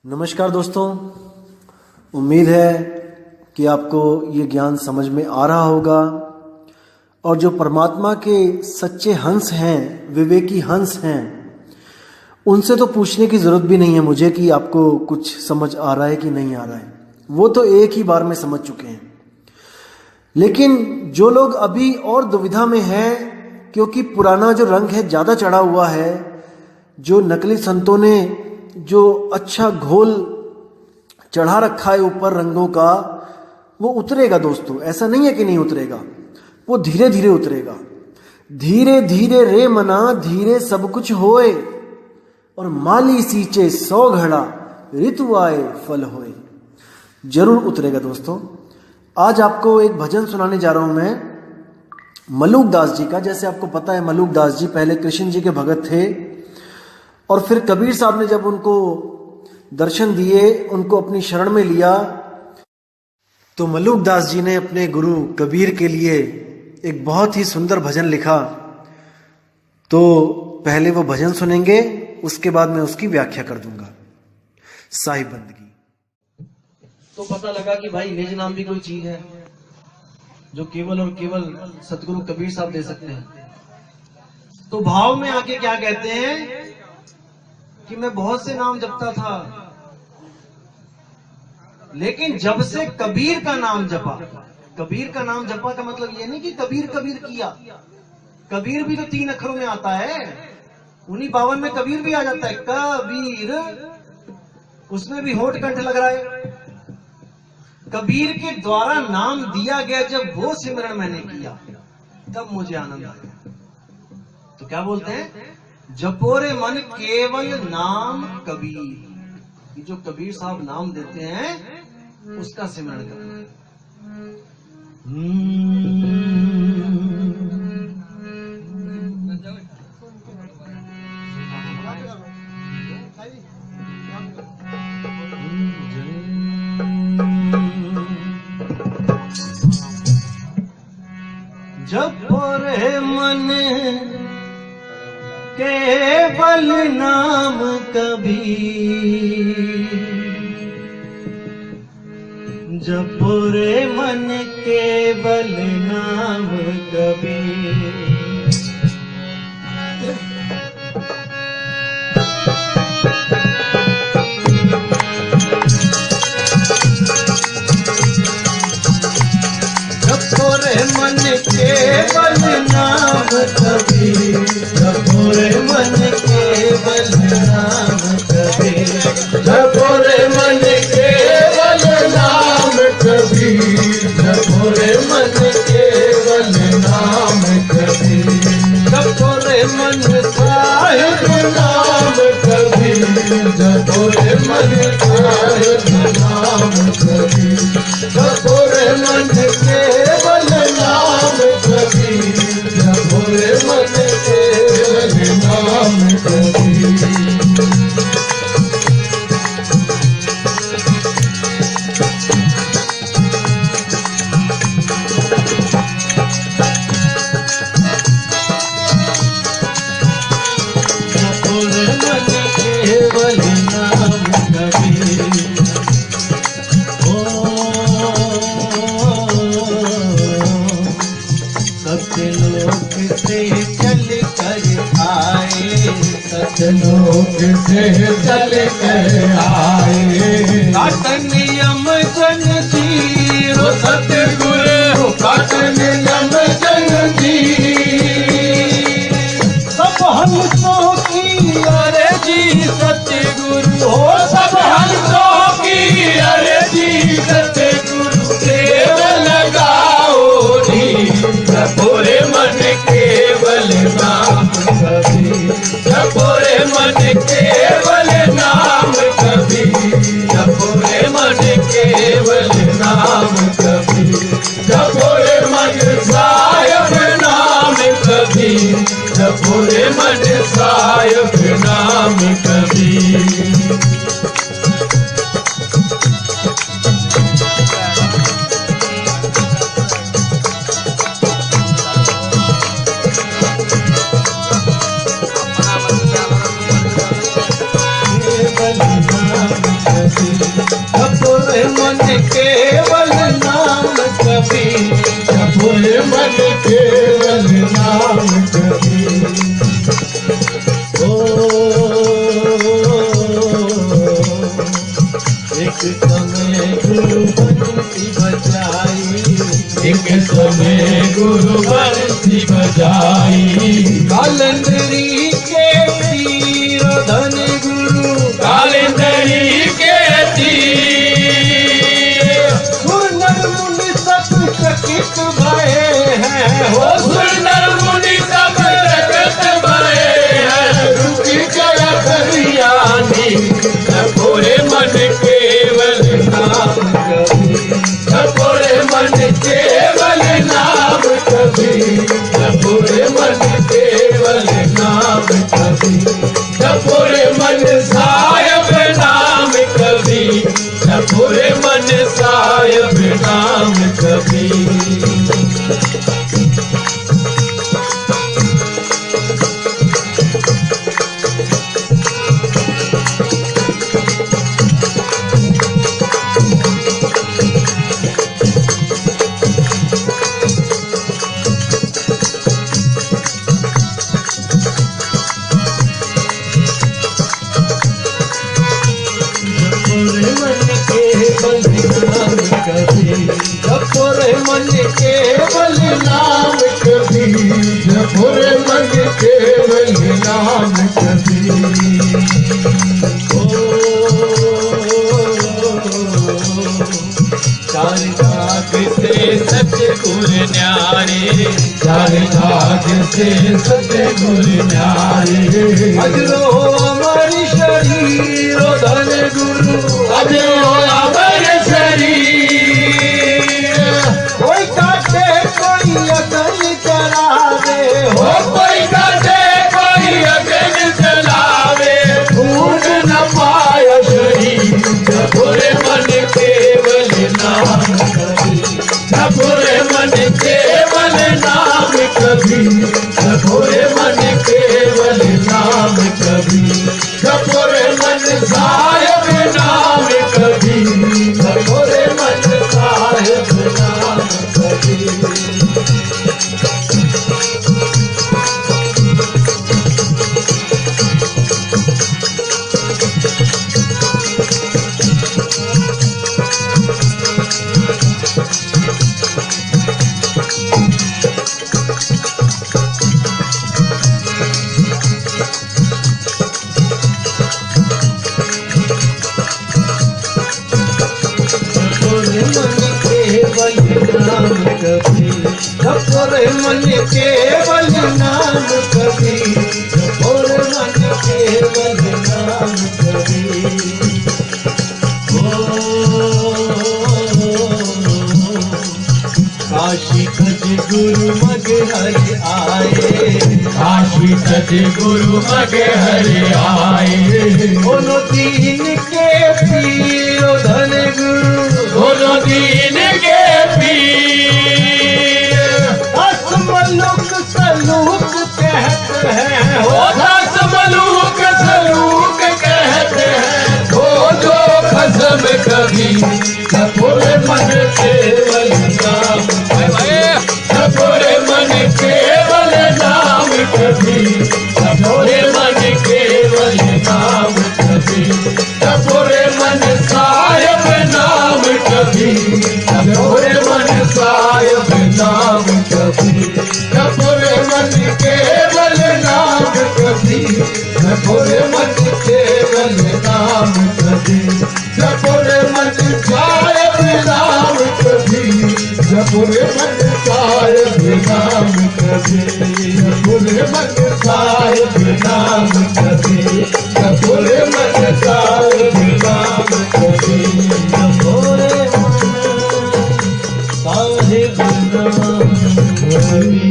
नमस्कार दोस्तों, उम्मीद है कि आपको ये ज्ञान समझ में आ रहा होगा और जो परमात्मा के सच्चे हंस हैं, विवेकी हंस हैं, उनसे तो पूछने की ज़रूरत भी नहीं है मुझे कि आपको कुछ समझ आ रहा है कि नहीं आ रहा है। वो तो एक ही बार में समझ चुके हैं। लेकिन जो लोग अभी और दुविधा में हैं, क्योंकि पुराना जो रंग है ज़्यादा चढ़ा हुआ है, जो नकली संतों ने जो अच्छा घोल चढ़ा रखा है ऊपर रंगों का, वो उतरेगा दोस्तों। ऐसा नहीं है कि नहीं उतरेगा, वो धीरे धीरे उतरेगा। धीरे धीरे रे मना धीरे सब कुछ होए, और माली सींचे 100 घड़ा ऋतु आए फल होए। जरूर उतरेगा दोस्तों। आज आपको एक भजन सुनाने जा रहा हूं मैं मलूक दास जी का। जैसे आपको पता है, मलूक दास जी पहले कृष्ण जी के भगत थे और फिर कबीर साहब ने जब उनको दर्शन दिए, उनको अपनी शरण में लिया, तो मलूक दास जी ने अपने गुरु कबीर के लिए एक बहुत ही सुंदर भजन लिखा। तो पहले वो भजन सुनेंगे, उसके बाद मैं उसकी व्याख्या कर दूंगा। साहिब बंदगी। तो पता लगा कि भाई निज नाम भी कोई चीज है जो केवल और केवल सतगुरु कबीर साहब दे सकते हैं। तो भाव में आके क्या कहते हैं कि मैं बहुत से नाम जपता था, लेकिन जब से कबीर का नाम जपा। कबीर का नाम जपा का मतलब ये नहीं कि कबीर कबीर किया। कबीर भी तो 3 अक्षरों में आता है, उन्हीं 52 में कबीर भी आ जाता है। कबीर, उसमें भी होठ कंठ लग रहा है। कबीर के द्वारा नाम दिया गया, जब वो सिमरण मैंने किया तब मुझे आनंद आया। तो क्या बोलते हैं? जपोरे मन केवल नाम कबीर। जो कबीर साहब नाम देते हैं उसका सिमरण करना। जपोरे मन केवल नाम कबीर, जपोरे मन केवल नाम कबीर। जपोरे मन केवल नाम कबीर, जपोरे मन केवल नाम कबीर, जपोरे मन केवल नाम कबीर, जपोरे मन केवल नाम कबीर, जपोरे मन साहिब नाम कबीर, जपोरे मन साहिब नाम कबीर, जपोरे मन केवल नाम कबीर, जपोरे मन केवल नाम कबीर। जपोरे मन केवल नाम कबीर। सतलोक से चल कर आए, सतलोक से चल कर आए, काटन यम जन जीरो सतगुरु, काटन यम जन जी। सब हंसों की अरे जी सतगुरु हो, सब हंसों की अरे जी सतगुरु, देव लगाओ री। जपोरे मन केवल नाम कबीर, जपोरे मन केवल नाम कबीर, जपोरे मन केवल नाम कबीर, मन केवल नाम कबीर, जपो रे मन केवल नाम कबीर। एक समय गुरु बंसी बजाई, एक समय गुरु बंसी बजाई, कालंदरी के तीर धन गुरु, कालिंदरी के तीर, सुनर मुनि सब चकित भये हैं, ओ सुंदर मुनि सब जगत भये हैं, रुचि कर करियानी, जपो रे मन केवल नाम कबीर, जपो रे मन केवल नाम कबीर, जपो रे मन केवल नाम कबीर, जपो रे मन साहिब नाम कबीर, जपो रे मन साहिब नाम कबीर। जपो रे मन केवल नाम कबीर, जपो रे मन केवल नाम कबीर। चार भाग से सतगुर न्यारे, चार भाग से सतगुर न्यारे, अजरो अमर शरीर धन गुरु, अजरो अमर शरीर, कोई काटे कोई अकल करावे, हो कोई काटे कोई अगन चलावे, भूल न पाया शरीर, जपो रे मन केवल नाम कबीर, जपो रे मन केवल नाम कबीर, जपो रे मन केवल नाम कबीर, जपो रे मन साहिब नाम कबीर, जपो रे मन साहिब नाम कबीर। जपो रे मन केवल नाम कबीर, जपो रे मन केवल नाम कबीर। काशी खज गुरु मग हरि आए, काशी सच गुरु मगे हरे आए, दोनों दीन के पीर धन गुरु, दोनों दीन के पीर, दस मलुक सलूक कहते हैं, हो दस मलूक सलूक कहते हैं, हो जो खसम कभी, जपो रे मन केवल नाम, जपो रे मन केवल नाम कभी, जपो रे मन केवल नाम कभी, जपो रे मन साहिब नाम कभी, जपो रे मन साहिब नाम कभी, जपो रे मन केवल नाम कभी, जपो रे मन केवल नाम कभी, जपो रे मन साहिब नाम कभी, जपो रे मन साहिब नाम कभी, जपो रे मन साहिब नाम कभी, जपो रे मन साहिब नाम कभी, जपो रे मन साहिब नाम कबीर।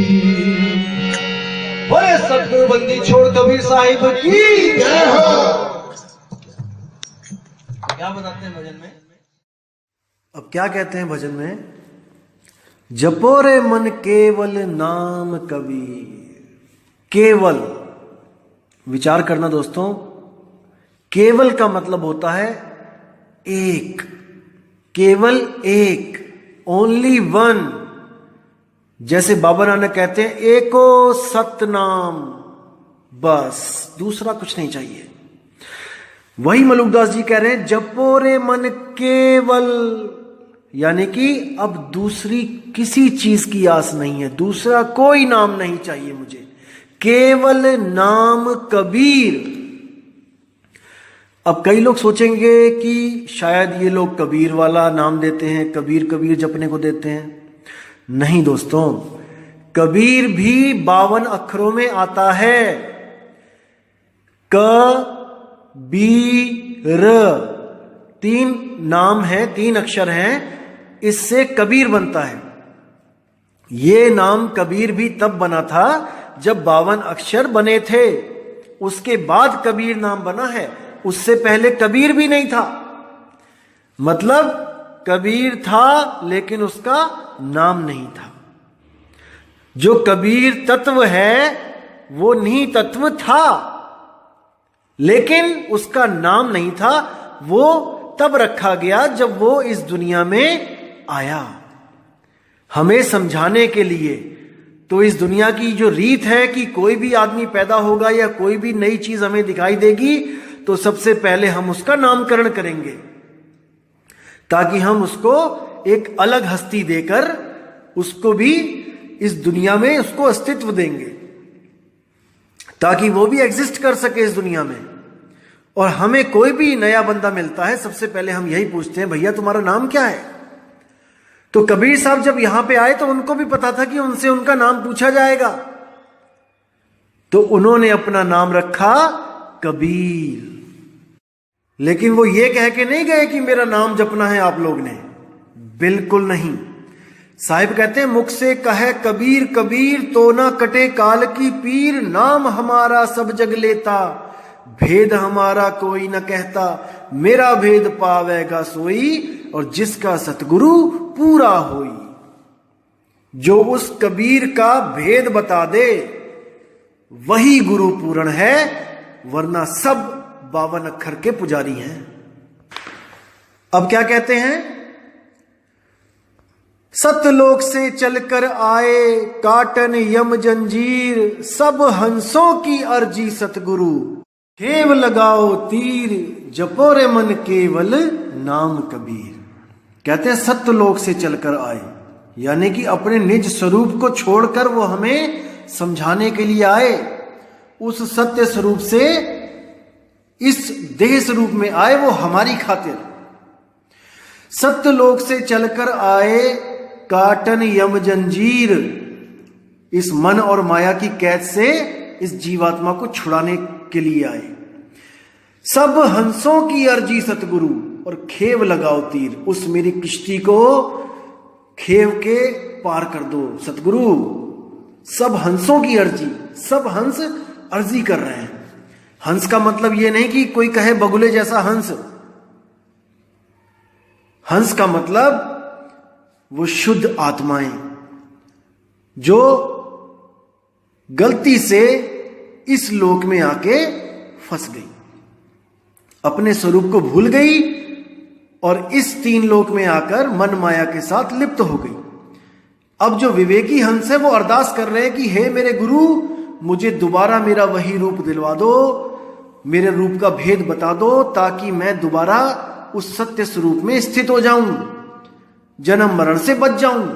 बोले सतगुरु बंदी छोड़ कबीर साहिब की जय हो। क्या बताते हैं भजन में? अब क्या कहते हैं भजन में? जपो रे मन केवल नाम कबीर। केवल, विचार करना दोस्तों, केवल का मतलब होता है एक, केवल एक, ओनली वन। जैसे बाबा नानक कहते हैं एको सतनाम, बस दूसरा कुछ नहीं चाहिए। वही मलुकदास जी कह रहे हैं जपो रे मन केवल, यानी कि अब दूसरी किसी चीज की आस नहीं है, दूसरा कोई नाम नहीं चाहिए मुझे, केवल नाम कबीर। अब कई लोग सोचेंगे कि शायद ये लोग कबीर वाला नाम देते हैं, कबीर कबीर जपने को देते हैं। नहीं दोस्तों, कबीर भी 52 अक्षरों में आता है। क बी र, 3 नाम है, 3 अक्षर हैं, इससे कबीर बनता है। ये नाम कबीर भी तब बना था जब 52 अक्षर बने थे, उसके बाद कबीर नाम बना है, उससे पहले कबीर भी नहीं था। मतलब कबीर था लेकिन उसका नाम नहीं था। जो कबीर तत्व है वो नी तत्व था, लेकिन उसका नाम नहीं था। वो तब रखा गया जब वो इस दुनिया में आया, हमें समझाने के लिए। तो इस दुनिया की जो रीत है कि कोई भी आदमी पैदा होगा या कोई भी नई चीज हमें दिखाई देगी तो सबसे पहले हम उसका नामकरण करेंगे, ताकि हम उसको एक अलग हस्ती देकर उसको भी इस दुनिया में उसको अस्तित्व देंगे, ताकि वो भी एग्जिस्ट कर सके इस दुनिया में। और हमें कोई भी नया बंदा मिलता है, सबसे पहले हम यही पूछते हैं, भैया तुम्हारा नाम क्या है? तो कबीर साहब जब यहां पे आए तो उनको भी पता था कि उनसे उनका नाम पूछा जाएगा, तो उन्होंने अपना नाम रखा कबीर। लेकिन वो ये कह के नहीं गए कि मेरा नाम जपना है आप लोग ने, बिल्कुल नहीं। साहिब कहते हैं मुख से कहे कबीर कबीर तो ना कटे काल की पीर, नाम हमारा सब जग लेता भेद हमारा कोई न कहता, मेरा भेद पावेगा सोई और जिसका सतगुरु पूरा होई। जो उस कबीर का भेद बता दे वही गुरु पूर्ण है, वरना सब 52 अक्षर के पुजारी हैं। अब क्या कहते हैं? सतलोक से चलकर आए काटन यम जंजीर, सब हंसों की अर्जी सतगुरु खेव लगाओ तीर, जपो रे मन केवल नाम कबीर। कहते हैं सत्यलोक से चलकर आए, यानी कि अपने निज स्वरूप को छोड़कर वो हमें समझाने के लिए आए। उस सत्य स्वरूप से इस देह स्वरूप में आए, वो हमारी खातिर। सत्यलोक से चलकर आए काटन यम जंजीर, इस मन और माया की कैद से इस जीवात्मा को छुड़ाने के लिए आए। सब हंसों की अर्जी सतगुरु और खेव लगाओ तीर, उस मेरी किश्ती को खेव के पार कर दो सतगुरु। सब हंसों की अर्जी, सब हंस अर्जी कर रहे हैं। हंस का मतलब यह नहीं कि कोई कहे बगुले जैसा हंस। हंस का मतलब वो शुद्ध आत्माएं जो गलती से इस लोक में आके फंस गई, अपने स्वरूप को भूल गई और इस 3 लोक में आकर मन माया के साथ लिप्त हो गई। अब जो विवेकी हंस है वो अरदास कर रहे हैं कि हे मेरे गुरु, मुझे दोबारा मेरा वही रूप दिलवा दो, मेरे रूप का भेद बता दो, ताकि मैं दोबारा उस सत्य स्वरूप में स्थित हो जाऊं, जन्म मरण से बच जाऊं।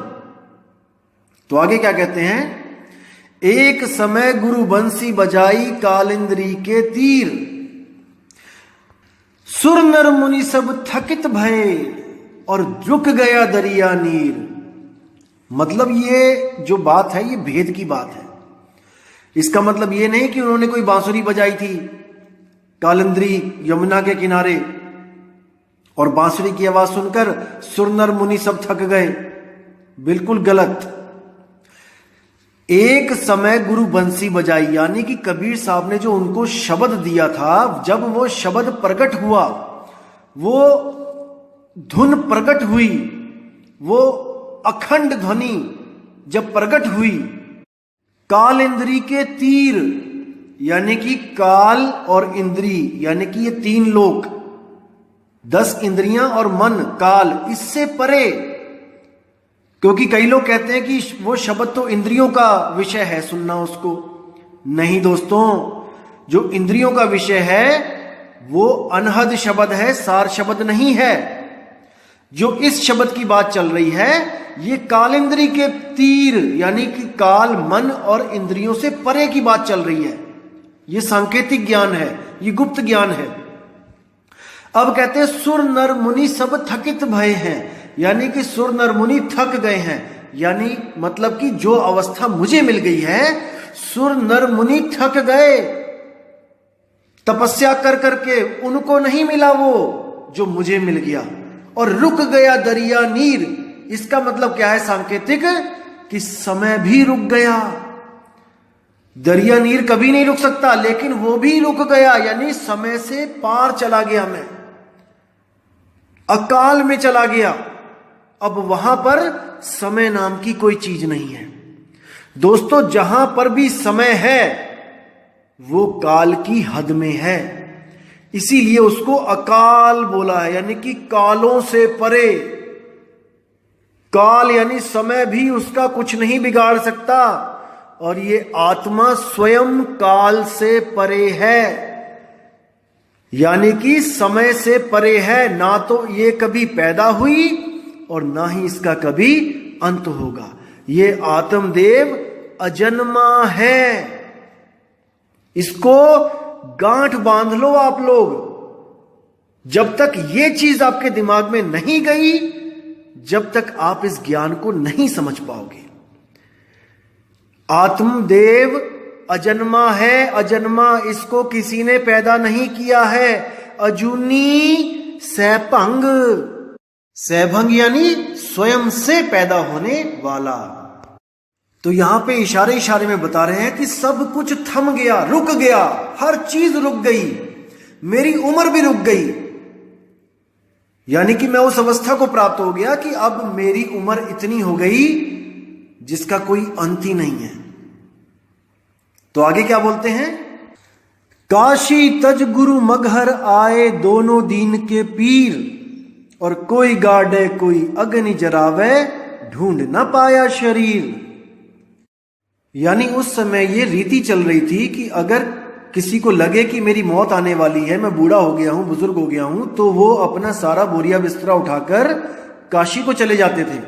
तो आगे क्या कहते हैं? एक समय गुरु बंसी बजाई कालिंद्री के तीर, सुर नर मुनि सब थकित भये और रुक गया दरिया नीर। मतलब ये जो बात है ये भेद की बात है। इसका मतलब ये नहीं कि उन्होंने कोई बांसुरी बजाई थी कालिंद्री यमुना के किनारे और बांसुरी की आवाज सुनकर सुर नर मुनि सब थक गए, बिल्कुल गलत। एक समय गुरु बंसी बजाई, यानी कि कबीर साहब ने जो उनको शब्द दिया था, जब वो शब्द प्रकट हुआ, वो धुन प्रकट हुई, वो अखंड ध्वनि जब प्रकट हुई, काल इंद्री के तीर, यानी कि काल और इंद्री यानी कि ये 3 लोक 10 इंद्रियां और मन, काल, इससे परे। क्योंकि कई लोग कहते हैं कि वो शब्द तो इंद्रियों का विषय है, सुनना उसको। नहीं दोस्तों, जो इंद्रियों का विषय है वो अनहद शब्द है, सार शब्द नहीं है। जो इस शब्द की बात चल रही है ये कालेंद्री के तीर, यानी कि काल, मन और इंद्रियों से परे की बात चल रही है। ये सांकेतिक ज्ञान है, ये गुप्त ज्ञान है। अब कहते हैं सुर नर मुनि सब थकित भय हैं, यानी कि सुर नर मुनि थक गए हैं। यानी मतलब कि जो अवस्था मुझे मिल गई है, सुर नर मुनि थक गए तपस्या कर करके, उनको नहीं मिला वो जो मुझे मिल गया। और रुक गया दरिया नीर, इसका मतलब क्या है सांकेतिक, कि समय भी रुक गया। दरिया नीर कभी नहीं रुक सकता, लेकिन वो भी रुक गया, यानी समय से पार चला गया, मैं अकाल में चला गया। अब वहां पर समय नाम की कोई चीज नहीं है। दोस्तों, जहां पर भी समय है वो काल की हद में है, इसीलिए उसको अकाल बोला है, यानी कि कालों से परे। काल यानी समय भी उसका कुछ नहीं बिगाड़ सकता, और ये आत्मा स्वयं काल से परे है, यानी कि समय से परे है। ना तो ये कभी पैदा हुई और ना ही इसका कभी अंत होगा। ये आत्मदेव अजन्मा है, इसको गांठ बांध लो आप लोग। जब तक ये चीज आपके दिमाग में नहीं गई, जब तक आप इस ज्ञान को नहीं समझ पाओगे। आत्मदेव अजन्मा है, अजन्मा, इसको किसी ने पैदा नहीं किया है। अजूनी सैभंग, सैभंग यानी स्वयं से पैदा होने वाला। तो यहां पे इशारे इशारे में बता रहे हैं कि सब कुछ थम गया, रुक गया, हर चीज रुक गई, मेरी उम्र भी रुक गई। यानी कि मैं उस अवस्था को प्राप्त हो गया कि अब मेरी उम्र इतनी हो गई जिसका कोई अंत ही नहीं है। तो आगे क्या बोलते हैं, काशी तज गुरु मगहर आए दोनों दीन के पीर, और कोई गाड़े कोई अग्नि जरावे ढूंढ न पाया शरीर। यानी उस समय ये रीति चल रही थी कि अगर किसी को लगे कि मेरी मौत आने वाली है, मैं बूढ़ा हो गया हूं, बुजुर्ग हो गया हूं, तो वो अपना सारा बोरिया बिस्तरा उठाकर काशी को चले जाते थे,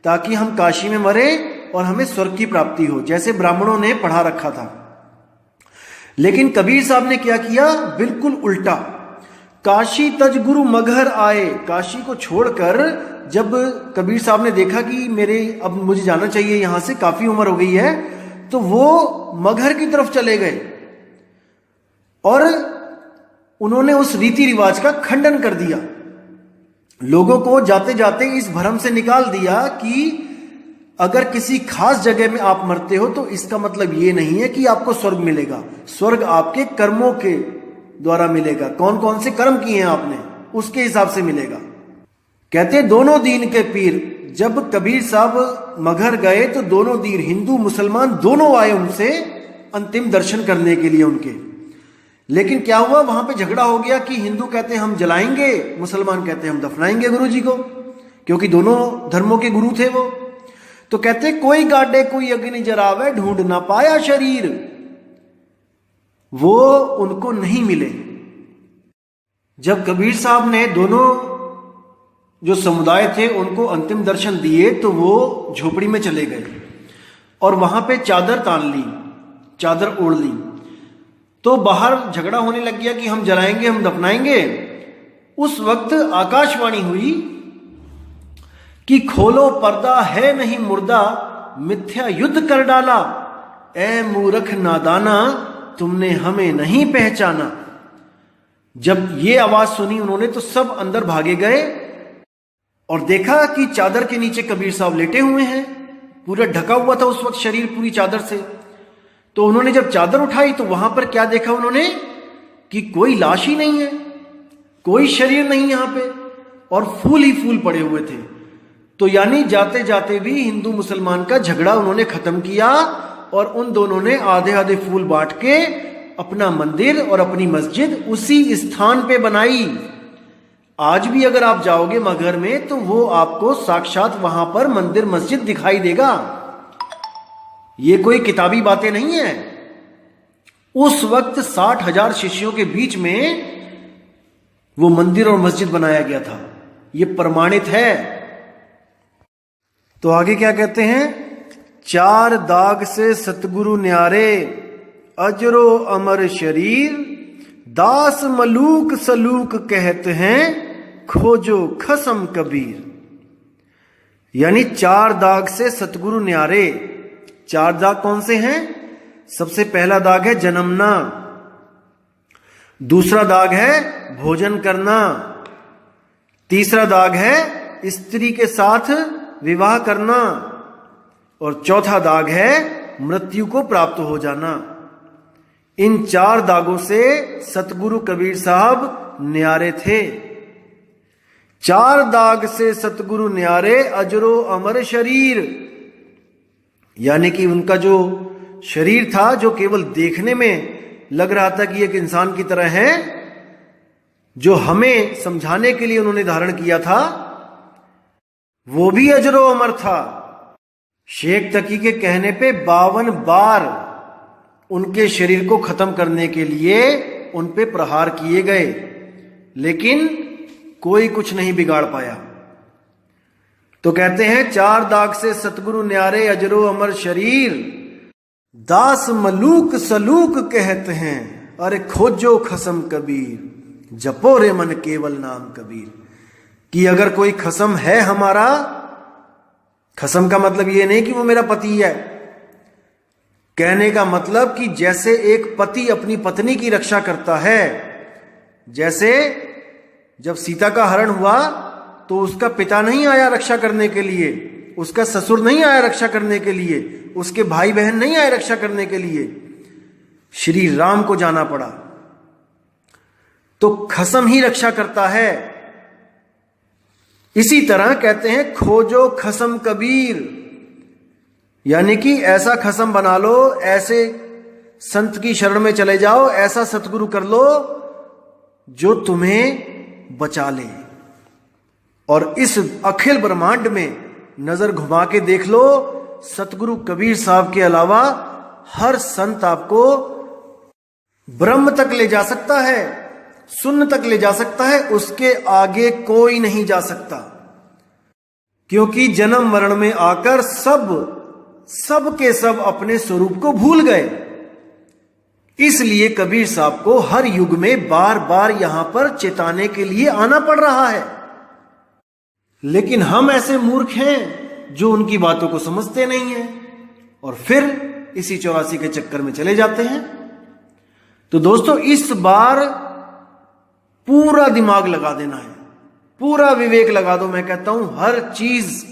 ताकि हम काशी में मरे और हमें स्वर्ग की प्राप्ति हो, जैसे ब्राह्मणों ने पढ़ा रखा था। लेकिन कबीर साहब ने क्या किया, बिल्कुल उल्टा। काशी तज गुरु मगहर आए, काशी को छोड़कर जब कबीर साहब ने देखा कि अब मुझे जाना चाहिए यहां से, काफी उम्र हो गई है, तो वो मगहर की तरफ चले गए और उन्होंने उस रीति रिवाज का खंडन कर दिया। लोगों को जाते जाते इस भ्रम से निकाल दिया कि अगर किसी खास जगह में आप मरते हो तो इसका मतलब ये नहीं है कि आपको स्वर्ग मिलेगा। स्वर्ग आपके कर्मों के द्वारा मिलेगा, कौन कौन से कर्म किए हैं आपने, उसके हिसाब से मिलेगा। कहते दोनों दीन के पीर, जब कबीर साहब मगहर गए तो दोनों दीन, हिंदू मुसलमान दोनों आए उनसे अंतिम दर्शन करने के लिए उनके। लेकिन क्या हुआ, वहां पे झगड़ा हो गया कि हिंदू कहते हैं हम जलाएंगे, मुसलमान कहते हैं हम दफनाएंगे गुरु जी को, क्योंकि दोनों धर्मों के गुरु थे वो। तो कहते कोई गाड़े कोई अग्नि जरावे ढूंढ ना पाया शरीर, वो उनको नहीं मिले। जब कबीर साहब ने दोनों जो समुदाय थे उनको अंतिम दर्शन दिए तो वो झोपड़ी में चले गए और वहां पे चादर तान ली, चादर ओढ़ ली। तो बाहर झगड़ा होने लग गया कि हम जलाएंगे हम दफनाएंगे। उस वक्त आकाशवाणी हुई कि खोलो पर्दा है नहीं मुर्दा, मिथ्या युद्ध कर डाला, ए मूर्ख नादाना तुमने हमें नहीं पहचाना। जब ये आवाज सुनी उन्होंने तो सब अंदर भागे गए और देखा कि चादर के नीचे कबीर साहब लेटे हुए हैं, पूरा ढका हुआ था उस वक्त शरीर पूरी चादर से। तो उन्होंने जब चादर उठाई तो वहां पर क्या देखा उन्होंने कि कोई लाश ही नहीं है, कोई शरीर नहीं यहां पे, और फूल ही फूल पड़े हुए थे। तो यानी जाते जाते भी हिंदू मुसलमान का झगड़ा उन्होंने खत्म किया और उन दोनों ने आधे आधे फूल बांट के अपना मंदिर और अपनी मस्जिद उसी स्थान पे बनाई। आज भी अगर आप जाओगे मगहर में तो वो आपको साक्षात वहां पर मंदिर मस्जिद दिखाई देगा। ये कोई किताबी बातें नहीं है। उस वक्त 60,000 शिष्यों के बीच में वो मंदिर और मस्जिद बनाया गया था। ये प्रमाणित है। तो आगे क्या कहते हैं? 4 दाग से सतगुरु न्यारे, अजरो अमर शरीर, दास मलूक सलूक कहते हैं, खोजो खसम कबीर। यानी 4 दाग से सतगुरु न्यारे। 4 दाग कौन से हैं? सबसे पहला दाग है जन्मना, दूसरा दाग है भोजन करना, तीसरा दाग है स्त्री के साथ विवाह करना, और चौथा दाग है मृत्यु को प्राप्त हो जाना। इन 4 दागों से सतगुरु कबीर साहब न्यारे थे। 4 दाग से सतगुरु न्यारे, अजरो अमर शरीर। यानी कि उनका जो शरीर था, जो केवल देखने में लग रहा था कि एक इंसान की तरह है, जो हमें समझाने के लिए उन्होंने धारण किया था, वो भी अजरो अमर था। शेख तकी के कहने पे 52 बार उनके शरीर को खत्म करने के लिए उन पे प्रहार किए गए, लेकिन कोई कुछ नहीं बिगाड़ पाया। तो कहते हैं 4 दाग से सतगुरु न्यारे, अजरो अमर शरीर, दास मलूक सलूक कहते हैं, अरे खोजो खसम कबीर, जपो रे मन केवल नाम कबीर। कि अगर कोई खसम है हमारा, खसम का मतलब ये नहीं कि वो मेरा पति है, कहने का मतलब कि जैसे एक पति अपनी पत्नी की रक्षा करता है, जैसे जब सीता का हरण हुआ तो उसका पिता नहीं आया रक्षा करने के लिए, उसका ससुर नहीं आया रक्षा करने के लिए, उसके भाई बहन नहीं आए रक्षा करने के लिए, श्री राम को जाना पड़ा। तो खसम ही रक्षा करता है। इसी तरह कहते हैं खोजो खसम कबीर, यानी कि ऐसा खसम बना लो, ऐसे संत की शरण में चले जाओ, ऐसा सतगुरु कर लो जो तुम्हें बचा ले। और इस अखिल ब्रह्मांड में नजर घुमा के देख लो, सतगुरु कबीर साहब के अलावा हर संत आपको ब्रह्म तक ले जा सकता है, शून्य तक ले जा सकता है, उसके आगे कोई नहीं जा सकता। क्योंकि जन्म मरण में आकर सब के सब अपने स्वरूप को भूल गए। इसलिए कबीर साहब को हर युग में बार बार यहां पर चेताने के लिए आना पड़ रहा है। लेकिन हम ऐसे मूर्ख हैं जो उनकी बातों को समझते नहीं हैं और फिर इसी 84 के चक्कर में चले जाते हैं। तो दोस्तों, इस बार पूरा दिमाग लगा देना है, पूरा विवेक लगा दो। मैं कहता हूं हर चीज,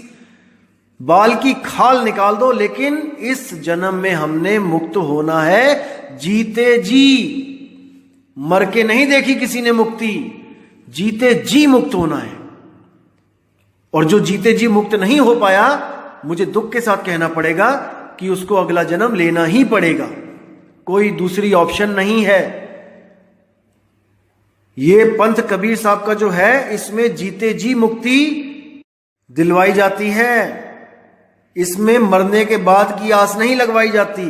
बाल की खाल निकाल दो, लेकिन इस जन्म में हमने मुक्त होना है जीते जी। मर के नहीं देखी किसी ने मुक्ति, जीते जी मुक्त होना है। और जो जीते जी मुक्त नहीं हो पाया, मुझे दुख के साथ कहना पड़ेगा कि उसको अगला जन्म लेना ही पड़ेगा, कोई दूसरी ऑप्शन नहीं है। ये पंथ कबीर साहब का जो है, इसमें जीते जी मुक्ति दिलवाई जाती है, इसमें मरने के बाद की आस नहीं लगवाई जाती।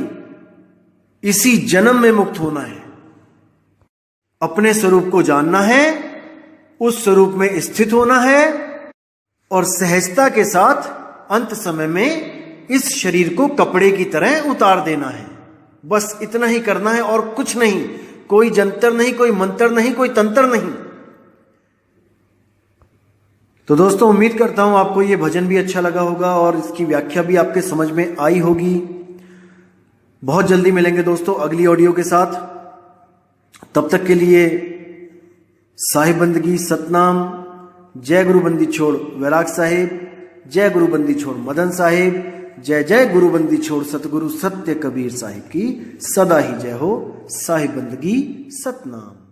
इसी जन्म में मुक्त होना है, अपने स्वरूप को जानना है, उस स्वरूप में स्थित होना है और सहजता के साथ अंत समय में इस शरीर को कपड़े की तरह उतार देना है। बस इतना ही करना है और कुछ नहीं, कोई जंतर नहीं, कोई मंत्र नहीं, कोई तंत्र नहीं। तो दोस्तों, उम्मीद करता हूं आपको ये भजन भी अच्छा लगा होगा और इसकी व्याख्या भी आपके समझ में आई होगी। बहुत जल्दी मिलेंगे दोस्तों अगली ऑडियो के साथ। तब तक के लिए साहिब बंदगी सतनाम, जय गुरु बंदी छोड़ वैराग साहिब, जय गुरु बंदी छोड़ मदन साहिब, जय जय गुरु बंदी छोड़ सतगुरु सत्य कबीर साहिब की सदा ही जय हो। साहिब बंदगी सतनाम।